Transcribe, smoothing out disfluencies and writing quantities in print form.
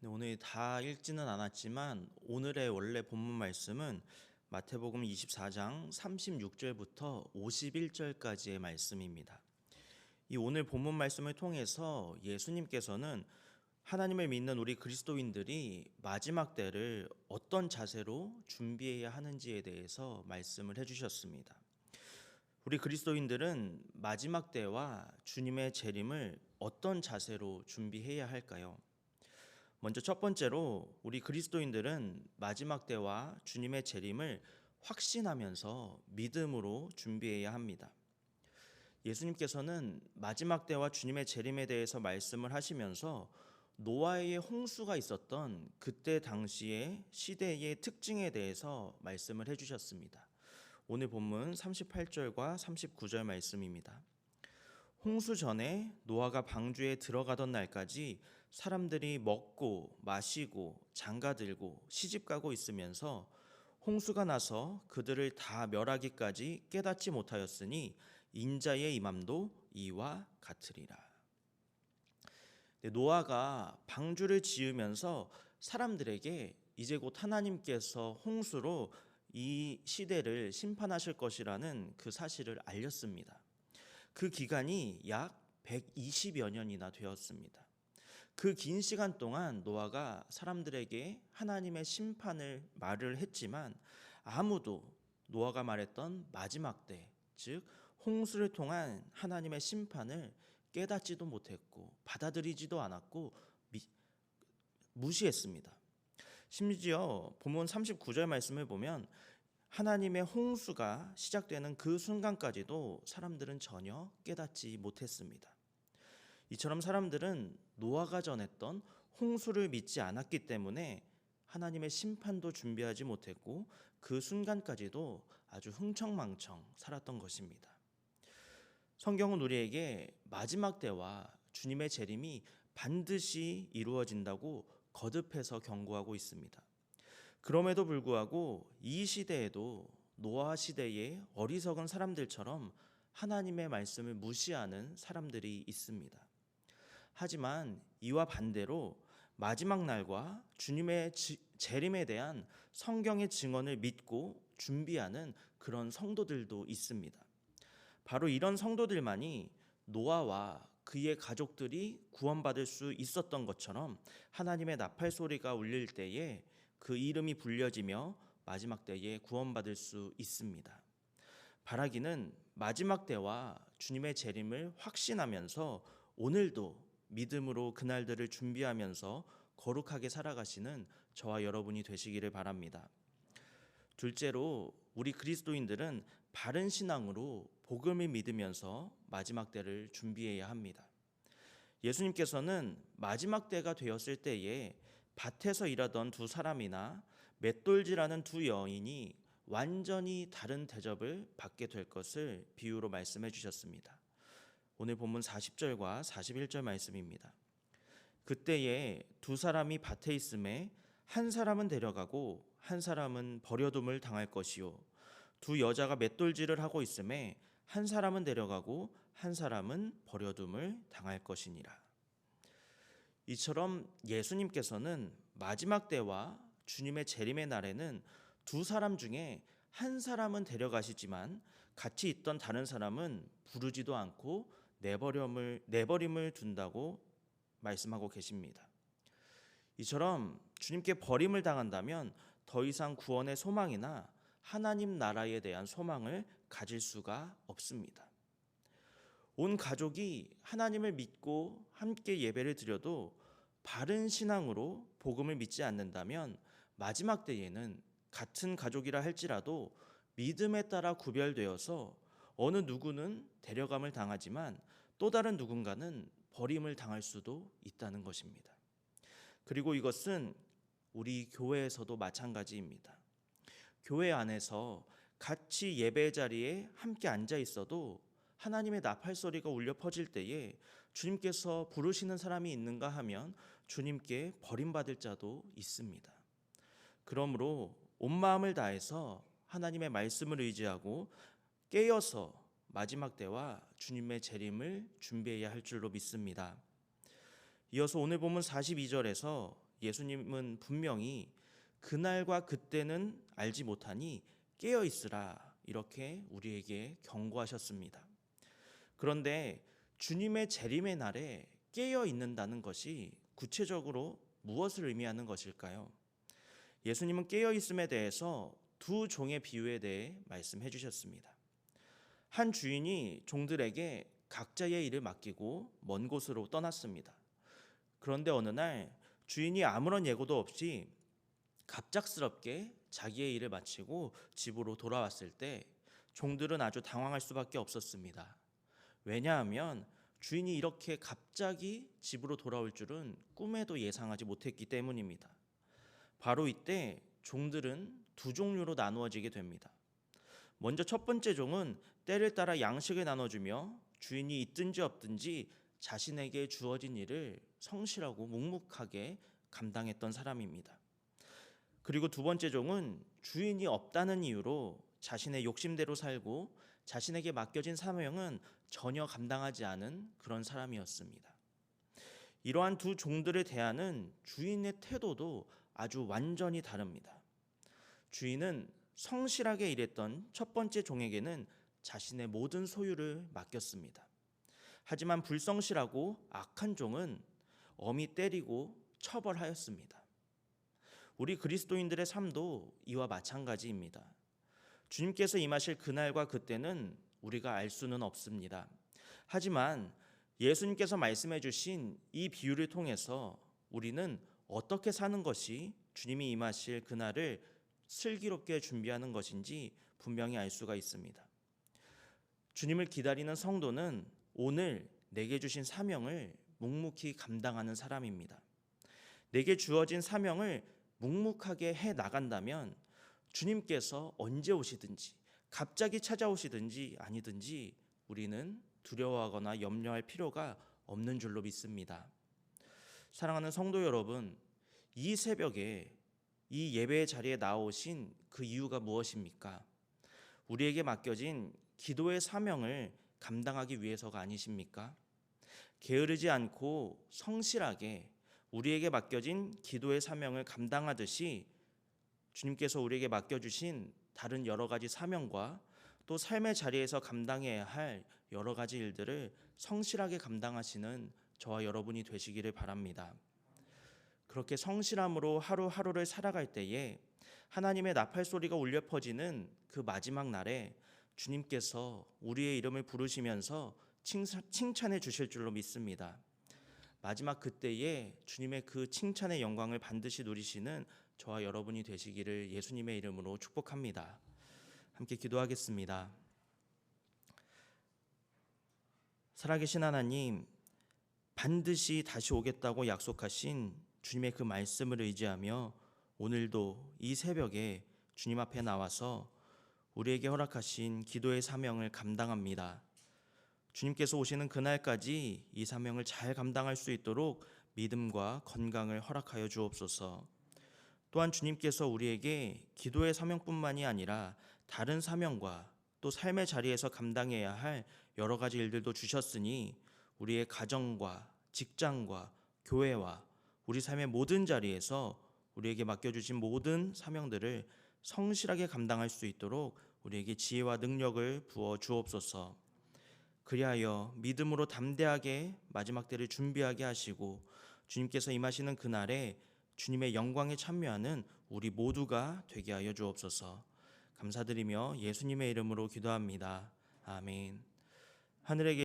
네, 오늘 다 읽지는 않았지만 오늘의 원래 본문 말씀은 마태복음 24장 36절부터 51절까지의 말씀입니다. 이 오늘 본문 말씀을 통해서 예수님께서는 하나님을 믿는 우리 그리스도인들이 마지막 때를 어떤 자세로 준비해야 하는지에 대해서 말씀을 해주셨습니다. 우리 그리스도인들은 마지막 때와 주님의 재림을 어떤 자세로 준비해야 할까요? 먼저 첫 번째로 우리 그리스도인들은 마지막 때와 주님의 재림을 확신하면서 믿음으로 준비해야 합니다. 예수님께서는 마지막 때와 주님의 재림에 대해서 말씀을 하시면서 노아의 홍수가 있었던 그때 당시의 시대의 특징에 대해서 말씀을 해주셨습니다. 오늘 본문 38절과 39절 말씀입니다. 홍수 전에 노아가 방주에 들어가던 날까지 사람들이 먹고 마시고 장가들고 시집가고 있으면서 홍수가 나서 그들을 다 멸하기까지 깨닫지 못하였으니 인자의 임함도 이와 같으리라. 노아가 방주를 지으면서 사람들에게 이제 곧 하나님께서 홍수로 이 시대를 심판하실 것이라는 그 사실을 알렸습니다. 그 기간이 약 120여 년이나 되었습니다. 그 긴 시간 동안 노아가 사람들에게 하나님의 심판을 말을 했지만 아무도 노아가 말했던 마지막 때, 즉 홍수를 통한 하나님의 심판을 깨닫지도 못했고 받아들이지도 않았고 무시했습니다. 심지어 본문 39절 말씀을 보면 하나님의 홍수가 시작되는 그 순간까지도 사람들은 전혀 깨닫지 못했습니다. 이처럼 사람들은 노아가 전했던 홍수를 믿지 않았기 때문에 하나님의 심판도 준비하지 못했고 그 순간까지도 아주 흥청망청 살았던 것입니다. 성경은 우리에게 마지막 때와 주님의 재림이 반드시 이루어진다고 거듭해서 경고하고 있습니다. 그럼에도 불구하고 이 시대에도 노아 시대의 어리석은 사람들처럼 하나님의 말씀을 무시하는 사람들이 있습니다. 하지만 이와 반대로 마지막 날과 주님의 재림에 대한 성경의 증언을 믿고 준비하는 그런 성도들도 있습니다. 바로 이런 성도들만이 노아와 그의 가족들이 구원받을 수 있었던 것처럼 하나님의 나팔 소리가 울릴 때에 그 이름이 불려지며 마지막 때에 구원받을 수 있습니다. 바라기는 마지막 때와 주님의 재림을 확신하면서 오늘도 믿음으로 그날들을 준비하면서 거룩하게 살아가시는 저와 여러분이 되시기를 바랍니다. 둘째로 우리 그리스도인들은 바른 신앙으로 복음을 믿으면서 마지막 때를 준비해야 합니다. 예수님께서는 마지막 때가 되었을 때에 밭에서 일하던 두 사람이나 맷돌질하는 두 여인이 완전히 다른 대접을 받게 될 것을 비유로 말씀해 주셨습니다. 오늘 본문 40절과 41절 말씀입니다. 그때에 두 사람이 밭에 있음에 한 사람은 데려가고 한 사람은 버려둠을 당할 것이요 두 여자가 맷돌질을 하고 있음에 한 사람은 데려가고 한 사람은 버려둠을 당할 것이니라. 이처럼 예수님께서는 마지막 때와 주님의 재림의 날에는 두 사람 중에 한 사람은 데려가시지만 같이 있던 다른 사람은 부르지도 않고 내버림을 둔다고 말씀하고 계십니다. 이처럼 주님께 버림을 당한다면 더 이상 구원의 소망이나 하나님 나라에 대한 소망을 가질 수가 없습니다. 온 가족이 하나님을 믿고 함께 예배를 드려도 바른 신앙으로 복음을 믿지 않는다면 마지막 때에는 같은 가족이라 할지라도 믿음에 따라 구별되어서 어느 누구는 데려감을 당하지만 또 다른 누군가는 버림을 당할 수도 있다는 것입니다. 그리고 이것은 우리 교회에서도 마찬가지입니다. 교회 안에서 같이 예배 자리에 함께 앉아 있어도 하나님의 나팔 소리가 울려 퍼질 때에 주님께서 부르시는 사람이 있는가 하면 주님께 버림받을 자도 있습니다. 그러므로 온 마음을 다해서 하나님의 말씀을 의지하고 깨어서 마지막 때와 주님의 재림을 준비해야 할 줄로 믿습니다. 이어서 오늘 본문 42절에서 예수님은 분명히 그날과 그때는 알지 못하니 깨어 있으라 이렇게 우리에게 경고하셨습니다. 그런데 주님의 재림의 날에 깨어 있는다는 것이 구체적으로 무엇을 의미하는 것일까요? 예수님은 깨어 있음에 대해서 두 종의 비유에 대해 말씀해 주셨습니다. 한 주인이 종들에게 각자의 일을 맡기고 먼 곳으로 떠났습니다. 그런데 어느 날 주인이 아무런 예고도 없이 갑작스럽게 자기의 일을 마치고 집으로 돌아왔을 때 종들은 아주 당황할 수밖에 없었습니다. 왜냐하면 주인이 이렇게 갑자기 집으로 돌아올 줄은 꿈에도 예상하지 못했기 때문입니다. 바로 이때 종들은 두 종류로 나누어지게 됩니다. 먼저 첫 번째 종은 때를 따라 양식을 나눠주며 주인이 있든지 없든지 자신에게 주어진 일을 성실하고 묵묵하게 감당했던 사람입니다. 그리고 두 번째 종은 주인이 없다는 이유로 자신의 욕심대로 살고 자신에게 맡겨진 사명은 전혀 감당하지 않은 그런 사람이었습니다. 이러한 두 종들에 대하는 주인의 태도도 아주 완전히 다릅니다. 주인은 성실하게 일했던 첫 번째 종에게는 자신의 모든 소유를 맡겼습니다. 하지만 불성실하고 악한 종은 엄히 때리고 처벌하였습니다. 우리 그리스도인들의 삶도 이와 마찬가지입니다. 주님께서 임하실 그날과 그때는 우리가 알 수는 없습니다. 하지만 예수님께서 말씀해 주신 이 비유를 통해서 우리는 어떻게 사는 것이 주님이 임하실 그날을 슬기롭게 준비하는 것인지 분명히 알 수가 있습니다. 주님을 기다리는 성도는 오늘 내게 주신 사명을 묵묵히 감당하는 사람입니다. 내게 주어진 사명을 묵묵하게 해 나간다면 주님께서 언제 오시든지 갑자기 찾아오시든지 아니든지 우리는 두려워하거나 염려할 필요가 없는 줄로 믿습니다. 사랑하는 성도 여러분, 이 새벽에 이 예배의 자리에 나오신 그 이유가 무엇입니까? 우리에게 맡겨진 기도의 사명을 감당하기 위해서가 아니십니까? 게으르지 않고 성실하게 우리에게 맡겨진 기도의 사명을 감당하듯이 주님께서 우리에게 맡겨주신 다른 여러 가지 사명과 또 삶의 자리에서 감당해야 할 여러 가지 일들을 성실하게 감당하시는 저와 여러분이 되시기를 바랍니다. 그렇게 성실함으로 하루하루를 살아갈 때에 하나님의 나팔 소리가 울려 퍼지는 그 마지막 날에 주님께서 우리의 이름을 부르시면서 칭찬해 주실 줄로 믿습니다. 마지막 그때에 주님의 그 칭찬의 영광을 반드시 누리시는 저와 여러분이 되시기를 예수님의 이름으로 축복합니다. 함께 기도하겠습니다. 살아계신 하나님, 반드시 다시 오겠다고 약속하신 주님의 그 말씀을 의지하며 오늘도 이 새벽에 주님 앞에 나와서 우리에게 허락하신 기도의 사명을 감당합니다. 주님께서 오시는 그날까지 이 사명을 잘 감당할 수 있도록 믿음과 건강을 허락하여 주옵소서. 또한 주님께서 우리에게 기도의 사명뿐만이 아니라 다른 사명과 또 삶의 자리에서 감당해야 할 여러 가지 일들도 주셨으니 우리의 가정과 직장과 교회와 우리 삶의 모든 자리에서 우리에게 맡겨주신 모든 사명들을 성실하게 감당할 수 있도록 우리에게 지혜와 능력을 부어 주옵소서. 그리하여 믿음으로 담대하게 마지막 때를 준비하게 하시고 주님께서 임하시는 그날에 주님의 영광에 참여하는 우리 모두가 되게 하여 주옵소서. 감사드리며 예수님의 이름으로 기도합니다. 아멘. 하늘에